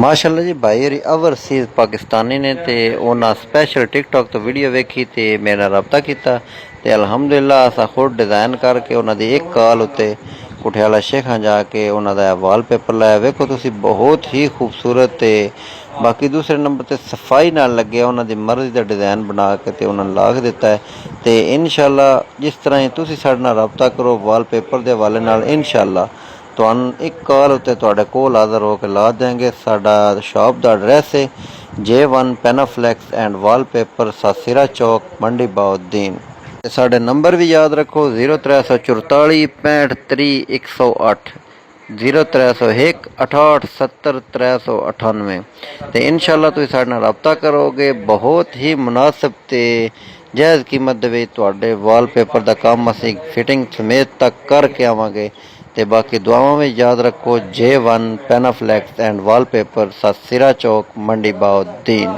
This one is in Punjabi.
ਮਾਸ਼ਾਅੱਲਾ ਜੀ ਭਾਈ ਓਵਰਸੀਜ਼ ਪਾਕਿਸਤਾਨੀ ਨੇ ਤੇ ਉਹਨਾਂ ਸਪੈਸ਼ਲ ਟਿਕਟੌਕ ਤੋਂ ਵੀਡੀਓ ਵੇਖੀ ਤੇ ਮੇਰੇ ਨਾਲ ਰਾਬਤਾ ਕੀਤਾ ਤੇ ਅਲਹਮਦੁਲਿਲਾ ਅਸਾਂ ਖੁਦ ਡਿਜ਼ਾਈਨ ਕਰਕੇ ਉਹਨਾਂ ਦੀ ਇੱਕ ਕਾਲ ਉੱਤੇ ਕੁਠਿਆਲਾ ਸ਼ੇਖਾਂ ਜਾ ਕੇ ਉਹਨਾਂ ਦਾ ਵਾਲਪੇਪਰ ਲਾਇਆ। ਵੇਖੋ ਤੁਸੀਂ ਬਹੁਤ ਹੀ ਖੂਬਸੂਰਤ ਤੇ ਬਾਕੀ ਦੂਸਰੇ ਨੰਬਰ ਤੇ ਸਫਾਈ ਨਾਲ ਲੱਗਿਆ। ਉਹਨਾਂ ਦੀ ਮਰਜ਼ੀ ਦਾ ਡਿਜ਼ਾਈਨ ਬਣਾ ਕੇ ਤੇ ਉਹਨਾਂ ਨੂੰ ਲਾ ਕੇ ਦਿੱਤਾ ਹੈ ਤੇ ਇਨਸ਼ਾਅੱਲਾ ਜਿਸ ਤਰ੍ਹਾਂ ਹੀ ਤੁਸੀਂ ਸਾਡੇ ਨਾਲ ਰਾਬਤਾ ਕਰੋ ਵਾਲਪੇਪਰ ਦੇ ਹਵਾਲੇ ਨਾਲ ਇਨਸ਼ਾਅੱਲਾ ਤੁਹਾਨੂੰ ਇੱਕ ਕਾਲ ਉੱਤੇ ਤੁਹਾਡੇ ਕੋਲ ਹਾਜ਼ਰ ਹੋ ਕੇ ਲਾ ਦੇंगे। ਸਾਡਾ ਸ਼ਾਪ ਦਾ ਐਡਰੈਸ ਹੈ J1 ਪੈਨਾਫਲੈਕਸ ਐਂਡ ਵਾਲਪੇਪਰ ਸਾਸਿਰਾ ਚੌਕ ਮੰਡੀ ਬਾਉਦੀਨ। ਤੇ ਸਾਡੇ ਨੰਬਰ ਵੀ ਯਾਦ ਰੱਖੋ 0344 65 108 0301 68 70 398 ਤੇ ਇਨਸ਼ਾਅੱਲਾ ਤੁਸੀਂ ਸਾਡੇ ਨਾਲ ਰਾਬਤਾ ਕਰੋਗੇ ਬਹੁਤ ਹੀ ਮੁਨਾਸਿਬ ਤੇ ਜਾਇਜ਼ ਕੀਮਤ ਦੇ ਵਿੱਚ ਤੁਹਾਡੇ ਵਾਲਪੇਪਰ ਦਾ ਕੰਮ ਅਸੀਂ ਫਿਟਿੰਗ ਸਮੇਤ ਤੱਕ ਕਰਕੇ ਆਵਾਂਗੇ। ਤੇ ਬਾਕੀ ਦੁਆਵਾਂ ਵਿੱਚ ਯਾਦ ਰੱਖੋ J1 ਪੈਨਾਫਲੈਕਸ ਐਂਡ ਵਾਲਪੇਪਰ ਸਾਸਿਰਾ ਚੌਕ ਮੰਡੀ ਬਾਉਦੀਨ।